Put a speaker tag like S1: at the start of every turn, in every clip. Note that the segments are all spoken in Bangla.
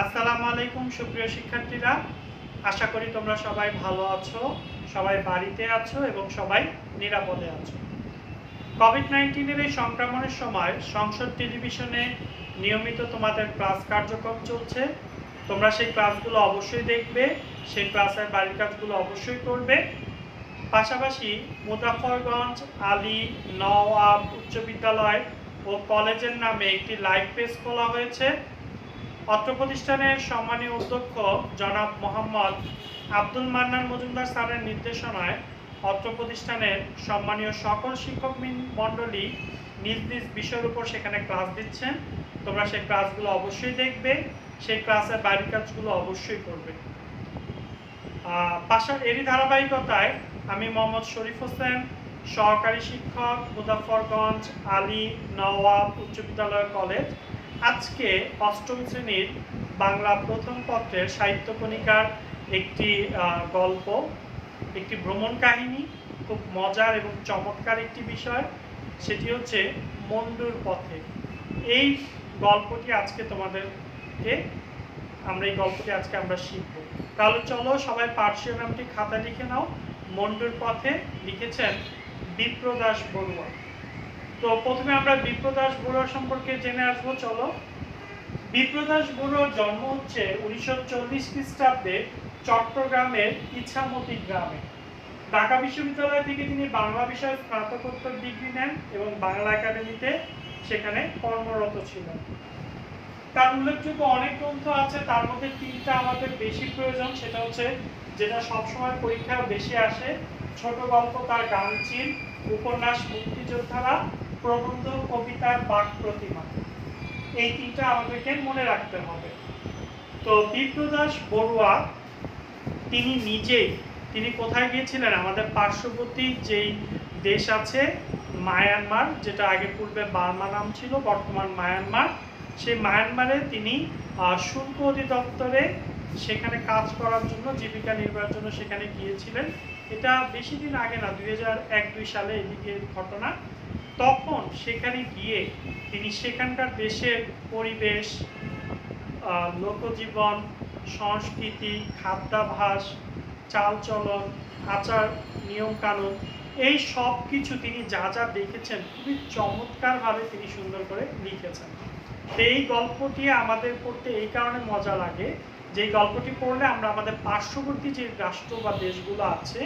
S1: আসসালামু আলাইকুম সুপ্রিয় শিক্ষার্থীরা, আশা করি তোমরা সবাই ভালো আছো, সবাই বাড়িতে আছো এবং সবাই নিরাপদে আছো। কোভিড-19 এই সংক্রমণের সময় সংসদ টেলিভিশনে নিয়মিত তোমাদের ক্লাস কার্যক্রম চলছে। তোমরা সেই ক্লাসগুলো অবশ্যই দেখবে, সেই ক্লাসের বাড়ির কাজগুলো অবশ্যই করবে। পাশাপাশি মুজাফফরগঞ্জ আলী নওয়াব উচ্চ বিদ্যালয় ও কলেজের নামে একটি লাইভ পেজ খোলা হয়েছে। অত্র প্রতিষ্ঠানের সম্মানীয় অধ্যক্ষ জনাব মোহাম্মদ আব্দুল মান্নান মজুমদার স্যারের নির্দেশনায় অত্র প্রতিষ্ঠানের সম্মানীয় সকল শিক্ষক মণ্ডলী নিজ নিজ বিষয়ের উপর সেখানে ক্লাস দিচ্ছেন। তোমরা সেই ক্লাসগুলো অবশ্যই দেখবে, সেই ক্লাসের বাড়ির কাজগুলো অবশ্যই করবে। এরই ধারাবাহিকতায় আমি মোহাম্মদ শরীফ হোসেন, সহকারী শিক্ষক, মুজাফফরগঞ্জ আলী নওয়াব উচ্চ বিদ্যালয় কলেজ, আজকে অষ্টম শ্রেণীর বাংলা প্রথম পত্রের সাহিত্য কণিকার একটি গল্প, একটি ভ্রমণ কাহিনী, খুব মজার এবং চমৎকার একটি বিষয়, সেটি হচ্ছে মন্ডুর পথে। এই গল্পটি আজকে তোমাদেরকে আমরা শিখব। তাহলে চলো সবাই পার্শ্বীয় নামটি খাতায় লিখে নাও। মন্ডুর পথে লিখেছেন বিপ্রদাস বড়ুয়া। তো প্রথমে আমরা বিপ্রদাস বড়ুয়া সম্পর্কে জেনে আসবো। চলো, বিপ্রদাস বড়ুয়ার জন্ম হচ্ছে 1940 খ্রিস্টাব্দে চট্টগ্রামের ইছামতি গ্রামে। ঢাকা বিশ্ববিদ্যালয় থেকে তিনি বাংলা বিষয়ে স্নাতকোত্তর ডিগ্রি নেন এবং বাংলা একাডেমিতে সেখানে কর্মরত ছিলেন। তার উল্লেখযোগ্য অনেক গ্রন্থ আছে, তার মধ্যে তিনটা আমাদের বেশি প্রয়োজন। সেটা হচ্ছে যেটা সবসময় পরীক্ষায় বেশি আসে, ছোট গল্প তার গানচিল, উপন্যাস মুক্তিযোদ্ধারা, প্রবন্ধ কবিতার বাক প্রতিমা। এই তিনটা আমাদেরকে মনে রাখতে হবে। তো বিপ্রদাস বড়ুয়া তিনি কোথায় গিয়েছিলেন? আমাদের পার্শ্ববর্তী যেই দেশ আছে মায়ানমার, যেটা আগে পূর্বে বার্মা নাম ছিল, বর্তমান মায়ানমার, সেই মায়ানমারে তিনি শুল্ক অধিদপ্তরে সেখানে কাজ করার জন্য, জীবিকা নির্বাহের জন্য সেখানে গিয়েছিলেন। এটা বেশি দিন আগে না, 2001-2 সালে এদিকে ঘটনা। তখন সেখানে গিয়ে তিনি সেখানকার দেশের পরিবেশ, লোকজীবন, সংস্কৃতি, খাদ্যাভ্যাস, চালচলন, আচার নিয়মকানুন, এই সব কিছু তিনি যা যা দেখেছেন খুবই চমৎকারভাবে তিনি সুন্দর করে লিখেছেন। এই গল্পটি আমাদের পড়তে এই কারণে মজা লাগে যে এই গল্পটি পড়লে আমরা আমাদের পার্শ্ববর্তী যে রাষ্ট্র বা দেশগুলো আছে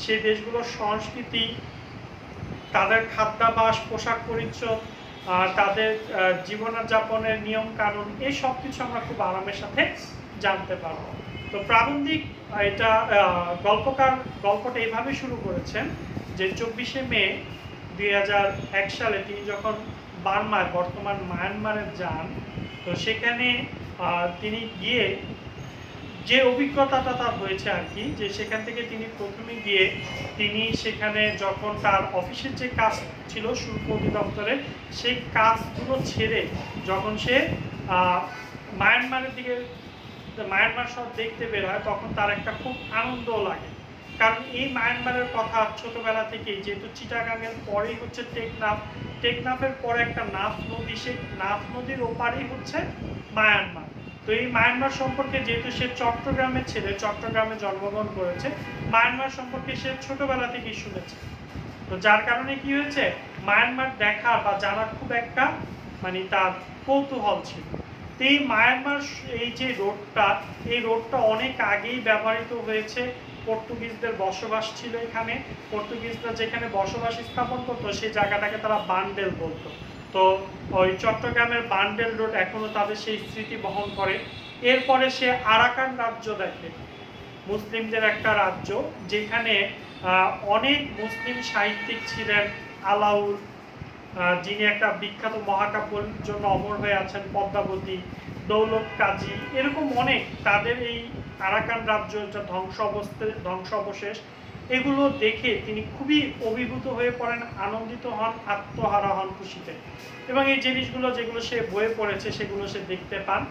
S1: সেই দেশগুলোর সংস্কৃতি, তাদের খাদ্যাভ্যাস, পোশাক পরিচ্ছদ, তাদের জীবনযাপনের নিয়ম কানুন, এই সব কিছু আমরা খুব আরামের সাথে জানতে পারবো। তো প্রাবন্ধিক এটা গল্পটা এইভাবে শুরু করেছেন যে 24শে মে 2001 সালে তিনি যখন বার্মায়, বর্তমান মায়ানমারে যান, তো সেখানে তিনি গিয়ে যে অভিজ্ঞতাটা তার হয়েছে আর কি, যে সেখান থেকে তিনি প্রথমে গিয়ে তিনি সেখানে যখন তার অফিসের যে কাজ ছিল শুল্ক অধিদপ্তরে, সেই কাজগুলো ছেড়ে যখন সে মায়ানমার সব দেখতে বের হয়, তখন তার একটা খুব আনন্দও লাগে। কারণ এই মায়ানমারের কথা ছোটবেলা থেকেই, যেহেতু চিটাগাংয়ের পরেই হচ্ছে টেকনাফের পরে একটা নাফ নদী, সেই নাফ নদীর ওপারেই হচ্ছে মায়ানমার। তো এই মায়ানমার সম্পর্কে, যেহেতু সে চট্টগ্রামের ছেলে, চট্টগ্রামে জন্মগ্রহণ করেছে, মায়ানমার সম্পর্কে সে ছোটবেলা থেকেই শুনেছে। তো যার কারণে কি হয়েছে, মায়ানমার দেখা বা জানার খুব একটা তার কৌতূহল ছিল। তো এই মায়ানমার, এই যে এই রোডটা অনেক আগেই ব্যবহৃত হয়েছে। পর্তুগিজদের বসবাস ছিল এখানে। পর্তুগিজরা যেখানে বসবাস স্থাপন করতো সেই জায়গাটাকে তারা বান্ডেল বলতো। তো ওই চট্টগ্রামের বান্ডেল রোড এখনো তাদের সেই স্মৃতি বহন করে। এরপরে সে আরাকান রাজ্য দেখে, মুসলিমদের একটা রাজ্য, যেখানে অনেক মুসলিম সাহিত্যিক ছিলেন। আলাউল, যিনি একটা বিখ্যাত মহাকাব্যের জন্য অমর হয়ে আছেন, পদ্মাবতী, দৌলত কাজী, এরকম অনেক, তাদের এই আরাকান রাজ্য ধ্বংস অবশেষ, এগুলো দেখে তিনি খুবই অভিভূত হয়ে পড়েন, আনন্দিত হন, আত্মহারা হন খুশিতে। এবং এই জিনিসগুলো যেগুলো সে বইয়ে পড়েছে সেগুলো সে দেখতে পান।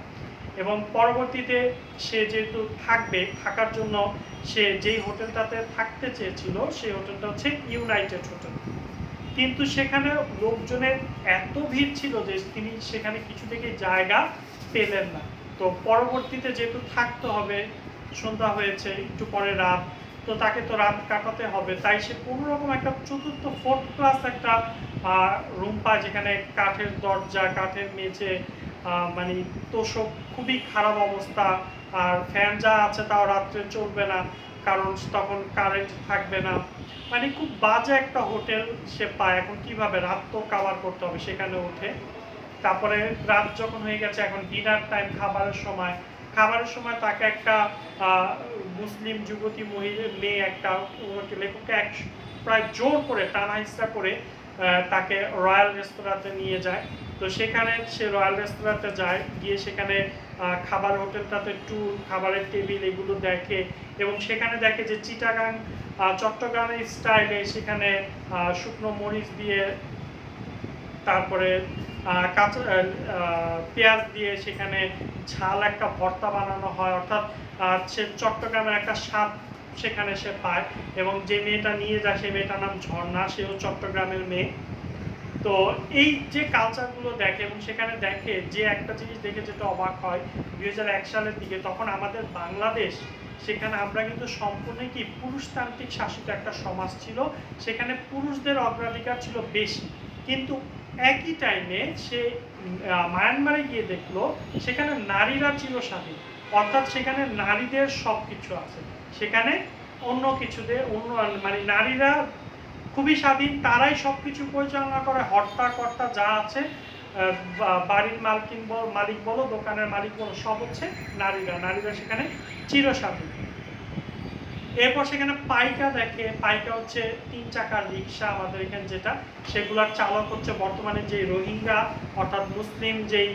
S1: এবং পরবর্তীতে সে যেহেতু থাকার জন্য সে যেই হোটেলটাতে থাকতে চেয়েছিল, সেই হোটেলটা হচ্ছে ইউনাইটেড হোটেল। কিন্তু সেখানে লোকজনের এত ভিড় ছিল যে তিনি সেখানে কিছু থেকে জায়গা পেলেন না। তো তো পরবর্তীতে যেহেতু থাকতে হবে, সন্ধ্যা হয়েছে, একটু পরে রাত, তো তাকে তো রাত কাটাতে হবে, তাই সে কোনো রকম একটা চতুর্থ ফোর্থ ক্লাস একটা রুম পায়, যেখানে কাঠের দরজা, কাঠের মেঝে, মানে তোষক, খুবই খারাপ অবস্থা। আর ফ্যান যা আছে তাও রাত্রে চলবে না, কারণ তখন কারেন্ট থাকবে না। মানে খুব বাজে একটা হোটেল সে পায়। এখন কিভাবে রাত তো কাভার করতে হবে, সেখানে ওঠে। তারপরে রাত যখন হয়ে গেছে, এখন ডিনার টাইম, খাবারের সময় তাকে একটা মুসলিম যুবতী মেয়ে একটা লেখককে প্রায় জোর করে টানা হিস্সা করে তাকে রয়্যাল রেস্তোরাঁতে নিয়ে যায়। তো সেখানে সে রয়্যাল রেস্তোরাঁতে যায়, গিয়ে সেখানে খাবার হোটেলটাতে ট্যুর, খাবারের টেবিল এগুলো দেখে, এবং সেখানে দেখে যে চিটাগাং চট্টগ্রামের স্টাইলে সেখানে শুকনো মরিচ দিয়ে, তারপরে কাঁচা পেঁয়াজ দিয়ে সেখানে ঝাল একটা ভর্তা বানানো হয়। অর্থাৎ সে চট্টগ্রামের একটা স্বাদ সেখানে সে পায়। এবং যে মেয়েটা নিয়ে যায় সেই মেয়েটার নাম ঝর্ণা, সেও চট্টগ্রামের মেয়ে। তো এই যে কালচারগুলো দেখে, এবং সেখানে দেখে যে একটা জিনিস দেখে যেটা অবাক হয়, 2001 সালের দিকে, তখন আমাদের বাংলাদেশ, সেখানে আমরা কিন্তু সম্পূর্ণ কি পুরুষতান্ত্রিক শাসিত একটা সমাজ ছিল, সেখানে পুরুষদের অগ্রাধিকার ছিল বেশি। কিন্তু একই টাইমে সে মায়ানমারে গিয়ে দেখলো সেখানে নারীরা চিরস্বাধীন, অর্থাৎ সেখানে নারীদের সব কিছু আছে, সেখানে অন্য কিছুতে মানে নারীরা খুবই স্বাধীন, তারাই সব কিছু পরিচালনা করে, হর্তা কর্তা যা আছে, বাড়ির মালিক বলো, দোকানের মালিক বলো, সব হচ্ছে নারীরা সেখানে চিরস্বাধীন। এরপর সেখানে পাইকা দেখে, পাইকা হচ্ছে 3 চাকার রিক্সা আমাদের এখানে যেটা, সেগুলোর চালক হচ্ছে বর্তমানে যে রোহিঙ্গা, অর্থাৎ মুসলিম যেই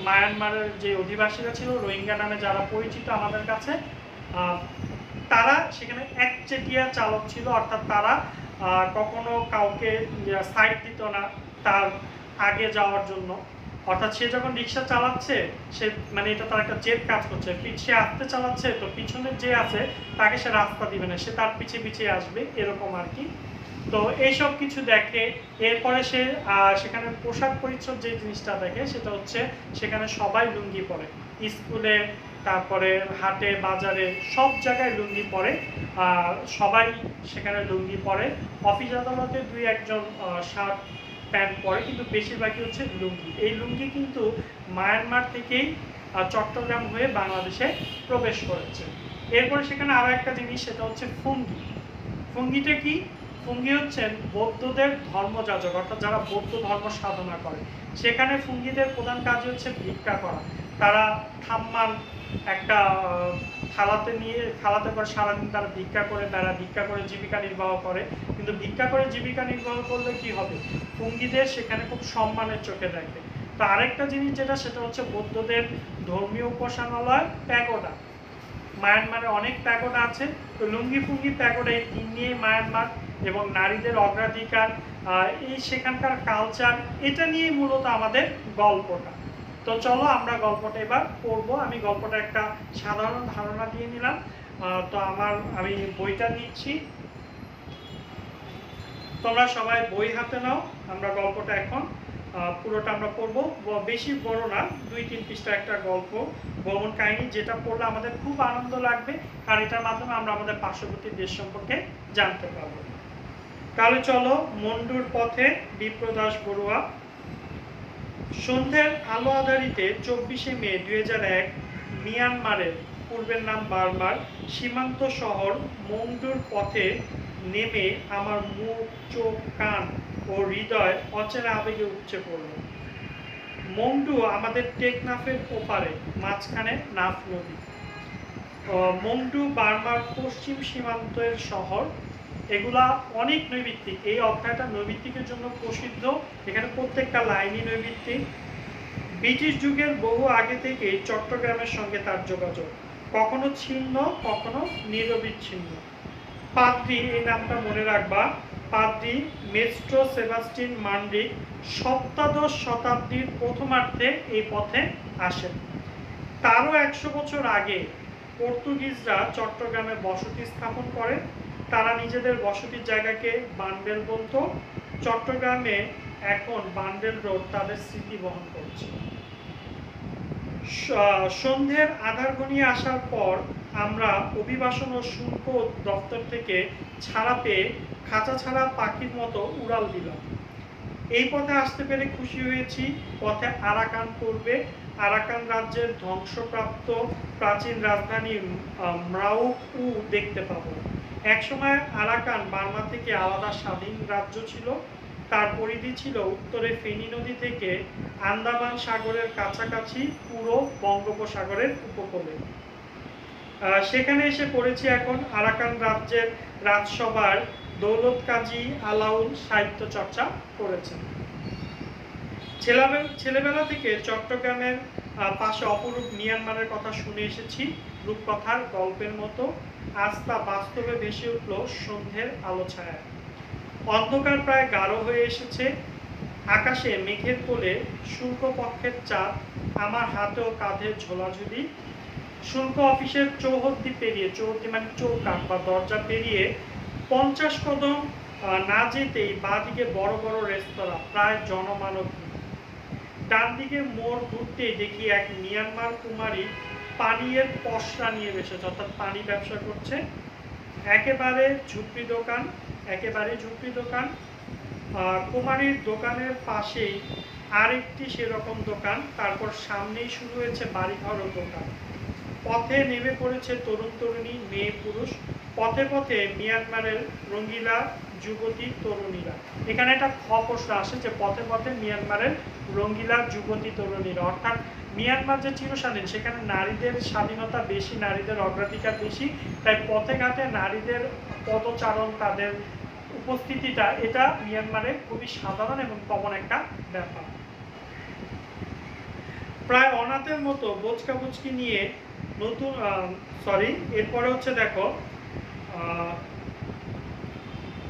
S1: মায়ানমারের যে অধিবাসীরা ছিল, রোহিঙ্গা নামে যারা পরিচিত আমাদের কাছে, তারা সেখানে একচেটিয়া চালক ছিল। অর্থাৎ তারা কখনো কাউকে সাইড দিত না তার আগে যাওয়ার জন্য। অর্থাৎ সে যখন রিক্সা চালাচ্ছে, সে মানে এটা তার একটা জেদ কাজ করছে, সে আসতে চালাচ্ছে, তো পিছনে যে আছে তাকে সে রাস্তা দিবে না, সে তার পিছিয়ে আসবে, এরকম আর কি। তো এইসব কিছু দেখে। এরপরে সে সেখানে পোশাক পরিচ্ছদ যে জিনিসটা দেখে, সেটা হচ্ছে সেখানে সবাই লুঙ্গি পরে, স্কুলে, তারপরে হাটে বাজারে, সব জায়গায় লুঙ্গি পরে, সবাই সেখানে লুঙ্গি পরে। অফিস আদালতে 2-1 জন শার্ট প্যান্ট পরে, কিন্তু বেশিরভাগই হচ্ছে লুঙ্গি। এই লুঙ্গি কিন্তু মায়ানমার থেকেই চট্টগ্রাম হয়ে বাংলাদেশে প্রবেশ করেছে। এরপরে সেখানে আরও একটা জিনিস, সেটা হচ্ছে ফুঙ্গি। ফুঙ্গিটা কি? ফুঙ্গি হচ্ছেন বৌদ্ধদের ধর্মযাজক, অর্থাৎ যারা বৌদ্ধ ধর্ম সাধনা করে। সেখানে ফুঙ্গিদের প্রধান কাজ হচ্ছে ভিক্ষা করা। তারা থাম্মান একটা থালাতে করে সারাদিন তারা ভিক্ষা করে জীবিকা নির্বাহ করে। কিন্তু ভিক্ষা করে জীবিকা নির্বাহ করলে কি হবে? ফুঙ্গিদের সেখানে খুব সম্মানের চোখে দেখে। তো আরেকটা জিনিস যেটা, সেটা হচ্ছে বৌদ্ধদের ধর্মীয় উপাসনালয় প্যাগোডা। মায়ানমারে অনেক প্যাগোডা আছে। তো লুঙ্গি ফুঙ্গি প্যাগোডা, এই 3 নিয়ে মায়ানমার, এবং নারীদের অগ্রাধিকার, এই সেখানকার কালচার, এটা নিয়ে মূলত আমাদের গল্পটা। তো চলো আমরা গল্পটা এবার পড়বো। আমি গল্পটা একটা সাধারণ ধারণা দিয়ে নিলাম। তো আমি বইটা নিচ্ছি, তোমরা সবাই বই হাতে নাও। আমরা গল্পটা এখন পুরোটা আমরা পড়বো, বেশি বড় না, 2-3 পৃষ্ঠা একটা গল্প, ভ্রমণ কাহিনী, যেটা পড়লে আমাদের খুব আনন্দ লাগবে, আর এটার মাধ্যমে আমরা আমাদের পার্শ্ববর্তী দেশ সম্পর্কে জানতে পারবো। তাহলে চলো, মন্ডুর পথে, বিপ্রদাস বড়ুয়া। সন্ধ্যের আলো আঁধারিতে 24শে মে 2001 মিয়ানমারের, পূর্বের নাম বার্মার, সীমান্ত শহর মংডুর পথে নেমে আমার মুখ, চোখ, কান ও হৃদয় অচেনা আবেগে উপচে পড়ল। মংডু আমাদের টেকনাফের ওপারে, মাঝখানে নাফ নদী। মংডু বার্মার পশ্চিম সীমান্তের শহর। এগুলা অনেক নৈমিত্তিক, এই অধ্যায়টা নৈমিত্তিকের জন্য প্রসিদ্ধ, এখানে প্রত্যেকটা লাইনই নৈমিত্তিক। ব্রিটিশ যুগের বহু আগে থেকেই চট্টগ্রামের সঙ্গে তার যোগাযোগ, কখনো ছিন্ন, কখনো নিরবিচ্ছিন্ন। পাদ্রি, এই নামটা মনে রাখবা, পাদ্রি মেস্ট্রো সেবাস্টিন মান্ডিক 17শ শতাব্দীর প্রথমার্ধে এই পথে আসেন। তারও 100 বছর আগে পর্তুগিজরা চট্টগ্রামে বসতি স্থাপন করে। তারা নিজেদের বসতির জায়গাকে বান্ডেল বলতো। চট্টগ্রামে এখন বান্ডেল রোড তাদের স্মৃতি বহন করছে। সন্ধ্যের আধার ঘনিয়ে আসার পর আমরা অভিবাসন ও শুল্ক দপ্তর থেকে ছাড়া পেয়ে খাঁচা ছাড়া পাখির মতো উড়াল দিলাম। এই পথে আসতে পেরে খুশি হয়েছি। পথে আরাকান পড়বে। আরাকান রাজ্যের ধ্বংসপ্রাপ্ত প্রাচীন রাজধানী ম্রাউকু দেখতে পাবো। একসময় আরাকান বার্মা থেকে আলাদা স্বাধীন রাজ্য ছিল। তার পরিধি ছিল উত্তরে ফেনী নদী থেকে আন্দামান সাগরের কাছাকাছি পুরো বঙ্গোপসাগরের উপকূলে। সেখানে এসে পড়েছি এখন। আরাকান রাজ্যের রাজসভার দৌলত কাজী আলাউল সাহিত্য চর্চা করেছেন। ছেলেবেলা থেকে চট্টগ্রামের পাশে অপরূপ মিয়ানমারের কথা শুনে এসেছি রূপকথার গল্পের মতো। আজ তা বাস্তবে ভেসে উঠল সন্ধ্যের আলো ছায়া। অন্ধকার প্রায় গাঢ় হয়ে এসেছে। আকাশে মেঘের কোলে শুল্ক পক্ষের চাঁদ আমার হাতে ও কাঁধে ঝোলাঝুলি। শুল্ক অফিসের চৌহদ্দি পেরিয়ে, চৌহদ্দি মানে চৌকাঠ বা দরজা পেরিয়ে 50 কদম না যেতেই বাঁদিকে বড় বড় রেস্তোরাঁ, প্রায় জনমানব। ডান দিকে মোড় ঘুরতেই দেখি এক মিয়ানমার কুমারী পানীয়ের পসরা নিয়ে বসেছে, অর্থাৎ পানি ব্যবসা করছে। একেবারে ঝুপড়ি দোকান। কুমারীর দোকানের পাশেই আরেকটি সেরকম দোকান। তারপর সামনেই শুরু হয়েছে বাড়িঘর ও দোকান। পথে নেমে পড়েছে তরুণ তরুণী, মেয়ে পুরুষ। পথে পথে মিয়ানমারের রঙ্গিলা যুবতী তরুণীরা। এখানে একটা প্রশ্ন আসে যে পথে পথে মিয়ানমারের রঙ্গিলা যুবতী তরুণীরা, অর্থাৎ মিয়ানমার যে চিরস্বাধীন সেখানে নারীদের স্বাধীনতা বেশি, নারীদের অগ্রাধিকার বেশি। তাই পথে ঘাটে নারীদের পদচারণ, তাদের উপস্থিতিটা, এটা মিয়ানমারে খুবই সাধারণ এবং কমন একটা ব্যাপার। প্রায় অনাথের মতো বোচকা বুচকি নিয়ে নতুন এরপরে হচ্ছে দেখো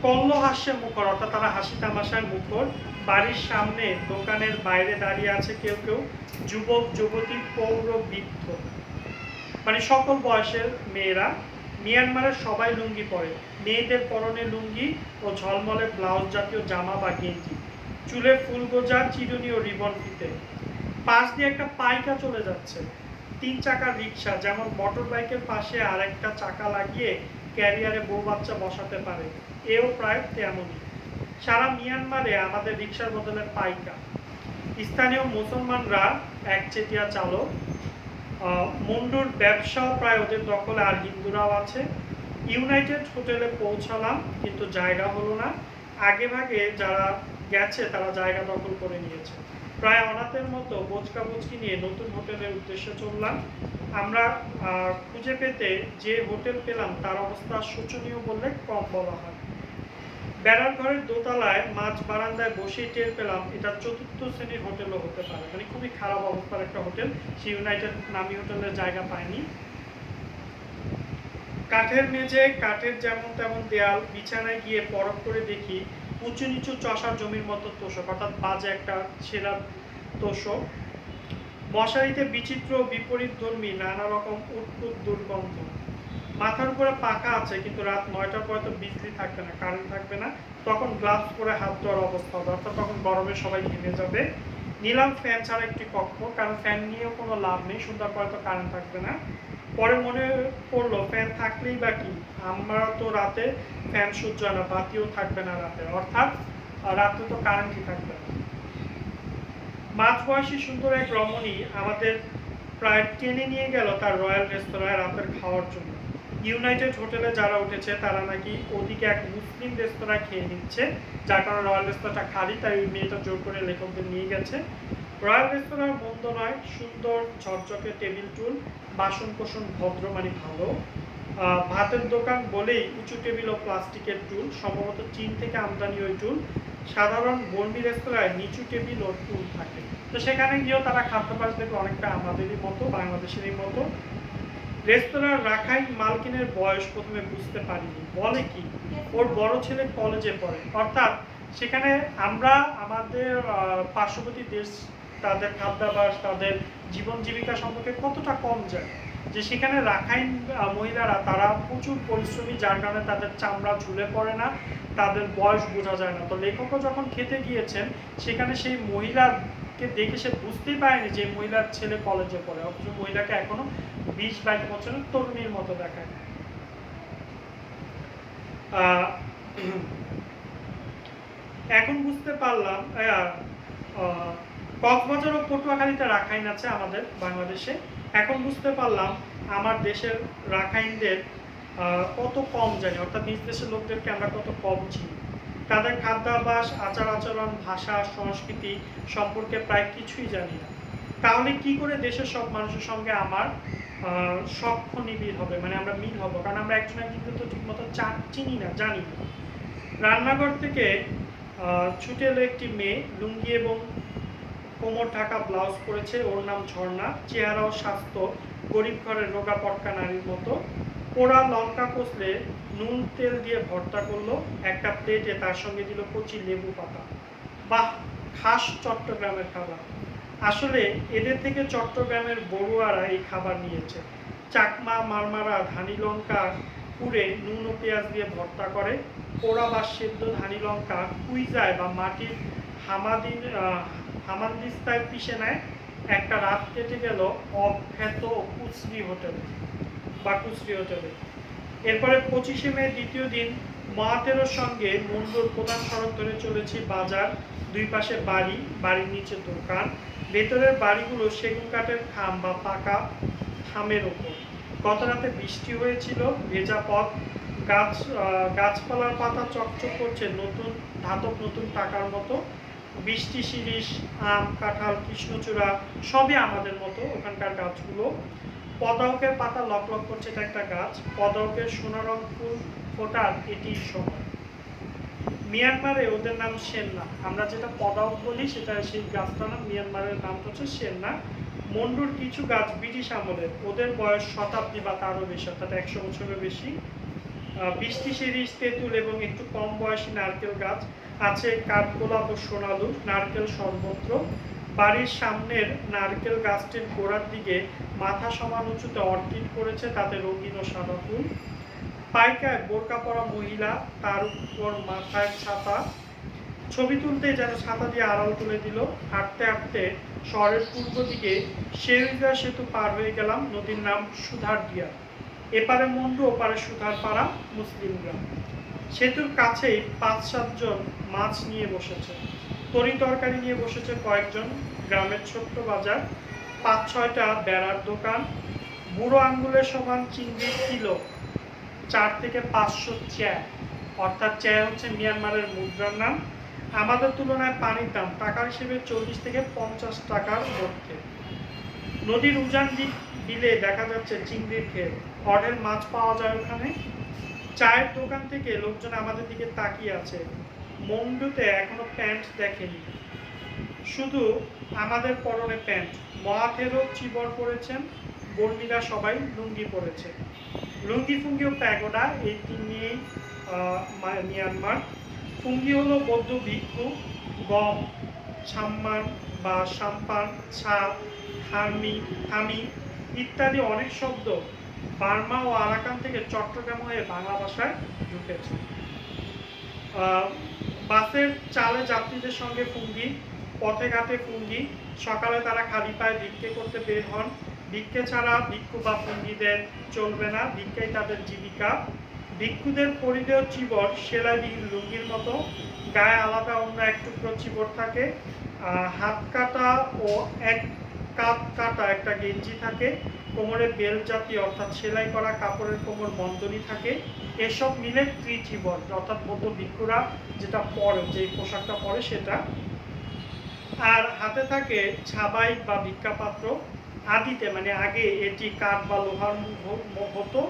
S1: কল্ল হাস্যে মুখর, অর্থাৎ তারা হাসি তামাশায় মুখর। বাড়ির সামনে দোকানের বাইরে দাঁড়িয়ে আছে কেউ কেউ, যুবক যুবতী পৌর বৃদ্ধ, মানে সকল বয়সের মেয়েরা। মিয়ানমারের সবাই লুঙ্গি পরে। মেয়েদের পরনে লুঙ্গি ও ঝলমলে ব্লাউজ জাতীয় জামা বা গেঞ্জি, চুলে ফুল গোজা, চিরুনি ও রিবন ফিতে। পাশ দিয়ে একটা পাইকা চলে যাচ্ছে। 3 চাকার রিক্সা, যেমন মোটর বাইকের পাশে আর একটা চাকা লাগিয়ে ক্যারিয়ারে বউ বাচ্চা বসাতে পারে, এও প্রায় তেমনই। সারা মিয়ানমারে আমাদের রিক্সার বদলে পাইকা। স্থানীয় মুসলমানরা একচেটিয়া চালক। মুন্ডুর ব্যবসাও প্রায় ওদের দখলে, আর হিন্দুরাও আছে। ইউনাইটেড হোটেলে পৌঁছালাম, কিন্তু জায়গা হলো না। আগে ভাগে যারা গেছে তারা জায়গা দখল করে নিয়েছে। প্রায় অনাথের মতো বোচকা বুচকি নিয়ে নতুন হোটেলের উদ্দেশ্যে চললাম। আমরা খুঁজে পেতে যে হোটেল পেলাম তার অবস্থা শোচনীয় বললে কম বলা হয়। বেড়ার ঘরের দোতলায় মাঝ বারান্দায় বসেই টের পেলাম এটা 4র্থ শ্রেণীর হোটেলও হতে পারে, মানে খুবই খারাপ অবস্থার একটা হোটেল। সে ইউনাইটেড নামি হোটেলের জায়গা পায়নি। কাঠের মেঝে, কাঠের যেমন তেমন দেয়াল। বিছানায় গিয়ে পরখ করে দেখি উঁচু নিচু চষার জমির মতো তোষক, অর্থাৎ বাজে একটা ছেঁড়া তোষক। মশারিতে বিচিত্র বিপরীত ধর্মী নানা রকম উৎকুট দুর্গন্ধ। মাথার উপরে পাখা আছে, কিন্তু রাত 9টার পরে তো বিজলি থাকবে না, কারেন্ট থাকবে না, তখন গ্লাভস পরে হাত ধোয়ার অবস্থা হবে, অর্থাৎ তখন গরমে সবাই ঘেমে যাবে। নিলাম ফ্যান ছাড়া একটি কক্ষ, কারণ ফ্যান নিয়েও কোনো লাভ নেই, সন্ধ্যার পরে তো কারেন্ট থাকবে না। পরে মনে পড়লো ফ্যান থাকলেই বা কি, আমরা তো রাতে ফ্যান সহ্য হয় না, বাতিও থাকবে না রাতে, অর্থাৎ রাতে তো কারেন্টই থাকবে না। মাঝবয়সী সুন্দর এক রমণী আমাদের প্রায় টেনে নিয়ে গেল তার রয়্যাল রেস্তোরাঁয় রাতের খাওয়ার জন্য। ইউনাইটেড হোটেলে যারা উঠেছে তারা নাকি ওদিকে এক মুসলিম রেস্তোরাঁ খেয়ে নিচ্ছে, যার কারণে রয়্যাল রেস্তোরাঁটা খালি, তাই ওই মেয়েটা জোর করে লেখকদের নিয়ে গেছে। রয়্যাল রেস্তোরাঁ মন্দ নয়, সুন্দর ঝকঝকে টেবিল টুল, বাসন কোসন ভদ্র মানে ভালো। ভাতের দোকান বলেই উঁচু টেবিল ও প্লাস্টিকের টুল, সম্ভবত চীন থেকে আমদানি ওই টুল। সাধারণ বর্মী রেস্তোরাঁয় নিচু টেবিল ও টুল থাকে। তো সেখানে গিয়েও তারা খাদ্যাভ্যাস দেখবে অনেকটা আমাদেরই মতো, বাংলাদেশেরই মতো। রেস্তোরাঁর রাখাইন মালকিনের বয়স প্রথমে বুঝতে পারিনি। বলে কি, ওর বড় ছেলে কলেজে পড়ে, অর্থাৎ সেখানে আমরা আমাদের পার্শ্ববর্তী দেশ তাদের খাদ্যাভ্যাস, তাদের জীবন জীবিকা সম্পর্কে কতটা কম যায়, যে সেখানে রাখাইন মহিলারা তারা প্রচুর পরিশ্রমী, যার কারণে তাদের চামড়া ঝুলে পড়ে না, তাদের বয়স বোঝা যায় না। তো লেখকও যখন খেতে গিয়েছেন সেখানে সেই মহিলার মহিলাকে দেখে সে বুঝতেই পারেনি যে মহিলার ছেলে কলেজে পড়ে, অথচ মহিলাকে এখনো 20-22 বছরের তরুণীর মতো দেখায়। এখন বুঝতে পারলাম কক্সবাজার ও পটুয়াখালীতে রাখাইন আছে আমাদের বাংলাদেশে। এখন বুঝতে পারলাম আমার দেশের রাখাইনদের কত কম জানি, অর্থাৎ নিজ দেশের লোকদেরকে আমরা কত কম চিনি। তাদের খাদ্যাভ্যাস, আচার আচরণ, ভাষা, সংস্কৃতি সম্পর্কে প্রায় কিছুই জানি না। তাহলে কি করে দেশের সব মানুষের সঙ্গে আমার সখ্য নিবিড় হবে, মানে আমরা মিল হবো? কারণ আমরা একজন একজনকে তো ঠিক মতো চিনি না, জানি না। রান্নাঘর থেকে ছুটে এলো একটি মেয়ে, লুঙ্গি এবং কোমর ঢাকা ব্লাউজ পরেছে। ওর নাম ঝর্ণা। চেহারা ও স্বাস্থ্য গরিব ঘরের রোগা পটকা নারীর মতো। পোড়া লঙ্কা কষলে নুন তেল দিয়ে ভর্তা করলো একটা প্লেটে, তার সঙ্গে দিল কচি লেবু পাতা। বাহ, খাস চট্টগ্রামের খাবার। আসলে এদের থেকে চট্টগ্রামের বড়ুয়ারা এই খাবার নিয়েছে। চাকমা, মারমারা ধানি লঙ্কা পুড়ে নুন ও পেঁয়াজ দিয়ে ভর্তা করে। পোড়া বা সেদ্ধ ধানি লঙ্কা কুইজায় বা মাটির হামানদিস্তায় পিষে নেয়। একটা রাত কেটে গেল অখ্যাত কুচরি হোটেলে। এরপরে 25শে মে দ্বিতীয় দিন মহাতেরোর সঙ্গে মন্ডুর প্রধান সড়ক ধরে চলেছি বাজার। দুই পাশে বাড়ি, বাড়ির নিচে দোকান। ভেতরের বাড়িগুলো সেগুন কাঠের খাম বা পাকা থামের ওপর। গত রাতে বৃষ্টি হয়েছিল, ভেজা পথ, গাছপালার পাতা চকচক করছে নতুন ধাতব নতুন টাকার মতো। বৃষ্টি, শিরীষ, আম, কাঁঠাল, কৃষ্ণচূড়া সবই আমাদের মতো ওখানকার গাছগুলো। পদাউকের পাতা লকলক করছে, এটা একটা গাছ। পদাউকের সোনা রং ফুল ফোটার এটি সময়। মিয়ানমারে ওদের নাম সেন্না। আমরা যেটা পদাউক বলি সেটা সেই গাছটার নাম, মিয়ানমারের নাম হচ্ছে সেন্না। মন্ডুর কিছু গাছ ব্রিটিশ আমলের, ওদের বয়স শতাব্দী বা তারও বেশি, অর্থাৎ 100 বছরের বেশি। বৃষ্টি, শিরীষ, তেঁতুল এবং একটু কম বয়সী নারকেল গাছ আছে। কাঠগোলাপ ও সোনালু, নারকেল সর্বত্র। বাড়ির সামনের নারকেল গাছটির গোড়ার দিকে মাথা সমান উঁচুতে অর্কিড করেছে, তাতে রঙিন ও সাদা ফুল। পাইকায় বোরকা পরা মহিলা, তার উপর মাথায় ছাতা। ছবি তুলতে যেন ছাতা দিয়ে আড়াল তুলে দিল। হাঁটতে হাঁটতে শহরের পূর্ব দিকে শেরুইগা সেতু পার হয়ে গেলাম। নদীর নাম সুধার দিয়া। এপারে মন্ডু, ওপারে সুধার পাড়া, মুসলিম গ্রাম। সেতুর কাছেই 5-7 জন মাছ নিয়ে বসেছে, তরি তরকারি নিয়ে বসেছে কয়েকজন। গ্রামের ছোট্ট বাজার, 5-6টা বেড়ার দোকান। বুড়ো আঙ্গুলের সমান চিংড়ির কিলো 4 থেকে 500 চ্যা, অর্থাৎ চ্যা হচ্ছে মিয়ানমারের মুদ্রার নাম। আমাদের তুলনায় পানির দাম টাকার হিসেবে 40 থেকে 50 টাকার মধ্যে। নদীর উজান বিলে দেখা যাচ্ছে চিংড়ির ক্ষেত, অঢেল মাছ পাওয়া যায় ওখানে। চায়ের দোকান থেকে লোকজন আমাদের দিকে তাকিয়ে আছে। মন্ডুতে এখনো প্যান্ট দেখেনি, শুধু আমাদের পরনে প্যান্ট। মহাথেরও চিবর পরেছেন, বর্মীরা সবাই লুঙ্গি পরেছে। লুঙ্গি, ফুঙ্গি ও প্যাগোডা, এই তিন নিয়েই মিয়ানমার। ফুঙ্গি হলো বৌদ্ধ ভিক্ষু। গম, সাম্মান বা সাম্পান, ছা, থামি ইত্যাদি অনেক শব্দ বার্মা ও আরাকান থেকে চট্টগ্রাম হয়ে বাংলা ভাষায় ঢুকেছে। বাসের চালে যাত্রীদের সঙ্গে ফুঙ্গি, পথে ঘাটে ফুঙ্গি। সকালে তারা খালি পায়ে ভিক্ষে করতে বের হন। ভিক্ষে ছাড়া ভিক্ষু বা ফুঙ্গিদের চলবে না, ভিক্ষাই তাদের জীবিকা। ভিক্ষুদের পরিধেয় চিবর সেলাইবিহীন লুঙ্গির মতো, গায়ে আলাদা অন্য এক টুকরো চিবর থাকে। হাত কাটা ও এক কাত কাটা একটা গেঞ্জি থাকে। কোমরে বেল জাতীয় অর্থাৎ সেলাই করা কাপড়ের কোমর বন্ধনী থাকে। এসব মিলে ত্রিচিবর, অর্থাৎ বৌদ্ধ ভিক্ষুরা যেটা পরে, যে পোশাকটা পরে সেটা। আর হাতে থাকে ছাবাই বা ভিক্ষাপাত্র। আদিতে মানে আগে এটি কাঠ বা লোহার হতো,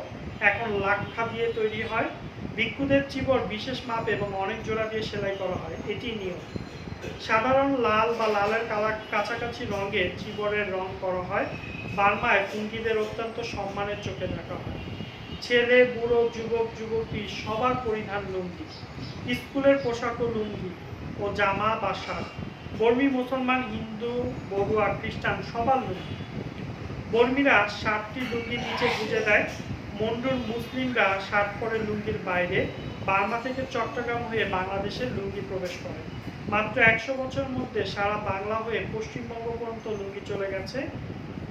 S1: এখন লাক্ষা দিয়ে তৈরি হয়। ভিক্ষুদের চিবর বিশেষ মাপ এবং অনেক জোড়া দিয়ে সেলাই করা হয়, এটি নিয়ম। সাধারণ লাল বা লালের কাছাকাছি রঙের চিবরের রং করা হয়। বার্মায় ফুঙ্গিদের অত্যন্ত সম্মানের চোখে দেখা হয়। ছেলে, বুড়ো, যুবক, যুবতী সবার পরিধান লুঙ্গি। স্কুলের পোশাকও লুঙ্গি ও জামা বা শার্ট। বর্মী, মুসলমান, হিন্দু, বড়ুয়া, খ্রিস্টান সবার লুঙ্গি। বর্মীরা শার্টটি লুঙ্গির নিচে গুঁজে দেয়। মন্ডুর মুসলিমরা শার্ট পরে লুঙ্গির বাইরে। বার্মা থেকে চট্টগ্রাম হয়ে বাংলাদেশে লুঙ্গি প্রবেশ করে। মাত্র ১০০ বছরের মধ্যে সারা বাংলা হয়ে পশ্চিমবঙ্গ পর্যন্ত লুঙ্গি চলে গেছে।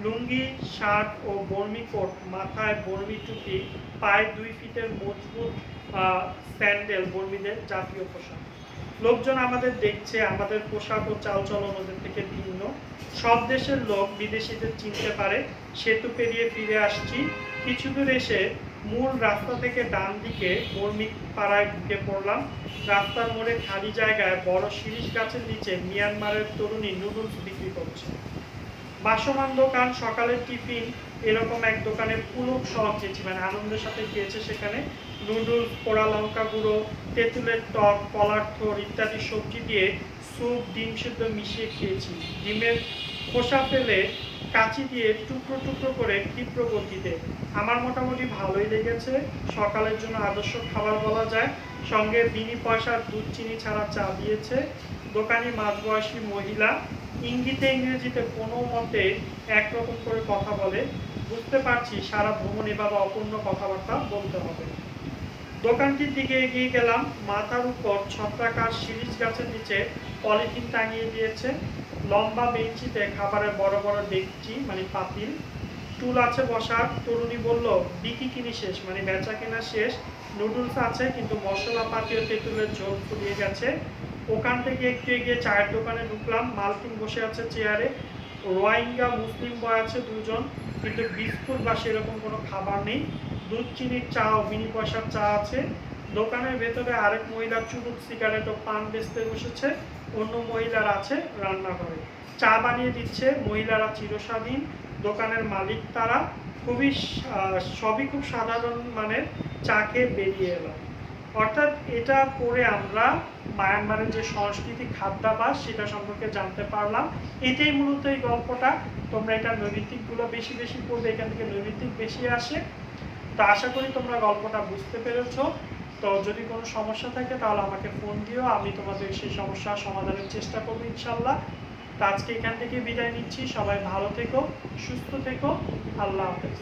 S1: লুঙ্গি, শার্ট ও বর্মি কোট, মাথায় বর্মি টুপি, পায়ে ২ ফিটের মজবুত স্যান্ডেল বর্মীদের জাতীয় পোশাক। লোকজন আমাদের দেখছে, আমাদের পোশাক ও চালচলন ওদের থেকে ভিন্ন। সব দেশের লোক বিদেশিদের চিনতে পারে। সেতু পেরিয়ে ফিরে আসছি, কিছু দূর এসে মূল রাস্তা থেকে ডান দিকে বর্মি পাড়ায় ঢুকে পড়লাম। রাস্তার মোড়ে খালি জায়গায় বড় শিরীষ গাছের নিচে মিয়ানমারের তরুণী নুডলস বিক্রি করছে। বাসমান দোকান, সকালের টিফিন, এরকম এক দোকানে পুলক সহ খেয়েছি, মানে আনন্দের সাথে খেয়েছে। সেখানে নুডলস, পোড়া লঙ্কা গুঁড়ো, তেঁতুলের টক, কলার থোড় ইত্যাদি সবজি দিয়ে স্যুপ, ডিম সেদ্ধ মিশিয়ে খেয়েছি। ডিমের খোসা ফেলে কাঁচি দিয়ে টুকরো টুকরো করে তীব্র গতিতে। আমার মোটামুটি ভালোই লেগেছে, সকালের জন্য আদর্শ খাবার বলা যায়। সঙ্গে বিনি পয়সার দুধ চিনি ছাড়া চা দিয়েছে। দোকানি মাঝবয়সী মহিলা, ইঙ্গিতে ইংরেজিতে কোনো মতে একরকম করে কথা বলে। বুঝতে পারছি সারা ভ্রমণ এভাবে অপূর্ণ কথাবার্তা বলতে হবে। দোকানটির দিকে এগিয়ে গেলাম। মাথার উপর ছত্রাকার শিরীষ গাছের নিচে পলিথিন টাঙিয়ে দিয়েছে। লম্বা বেঞ্চিতে খাবারের বড় বড় ডেকচি, মানে পাতিল, টুল আছে বসার। তরুণী বলল, বিক্রি কিনি শেষ, মানে বেচা কেনা শেষ। নুডলস আছে, কিন্তু মশলাপাতি ও তেঁতুলের ঝোল ফুরিয়ে গেছে। ওখান থেকে একটু এগিয়ে চায়ের দোকানে ঢুকলাম। মালকিন বসে আছে চেয়ারে। রোহিঙ্গা মুসলিম বয় আছে ২ জন, কিন্তু বিস্কুট বা সেরকম কোনো খাবার নেই। দুধ চিনির চা ও বিনি পয়সার চা আছে। দোকানের ভেতরে আরেক মহিলা চুরুট, সিগারেট ও পান বেচতে বসেছে। অন্য মহিলার আছে রান্নাঘরে, চা বানিয়ে দিচ্ছে। মহিলারা চিরস্বাধীন, দোকানের মালিক তারা। সবই খুব সাধারণ মানের। চা খেয়ে বেরিয়ে এলাম। অর্থাৎ এটা পড়ে আমরা মায়ানমারের যে সংস্কৃতি, খাদ্যাভ্যাস, সেটা সম্পর্কে জানতে পারলাম। এটাই মূলত এই গল্পটা। তোমরা এটা নৈমিত্তিকগুলো বেশি বেশি পড়বে, এখান থেকে নৈমিত্তিক বেশি আসে। তো আশা করি তোমরা গল্পটা বুঝতে পেরেছ। তো যদি কোনো সমস্যা থাকে তাহলে আমাকে ফোন দিও, আমি তোমাদের সেই সমস্যার সমাধানের চেষ্টা করবো ইনশাল্লাহ। তো আজকে এখান থেকে বিদায় নিচ্ছি। সবাই ভালো থেকো, সুস্থ থেকো। আল্লাহ হাফেজ।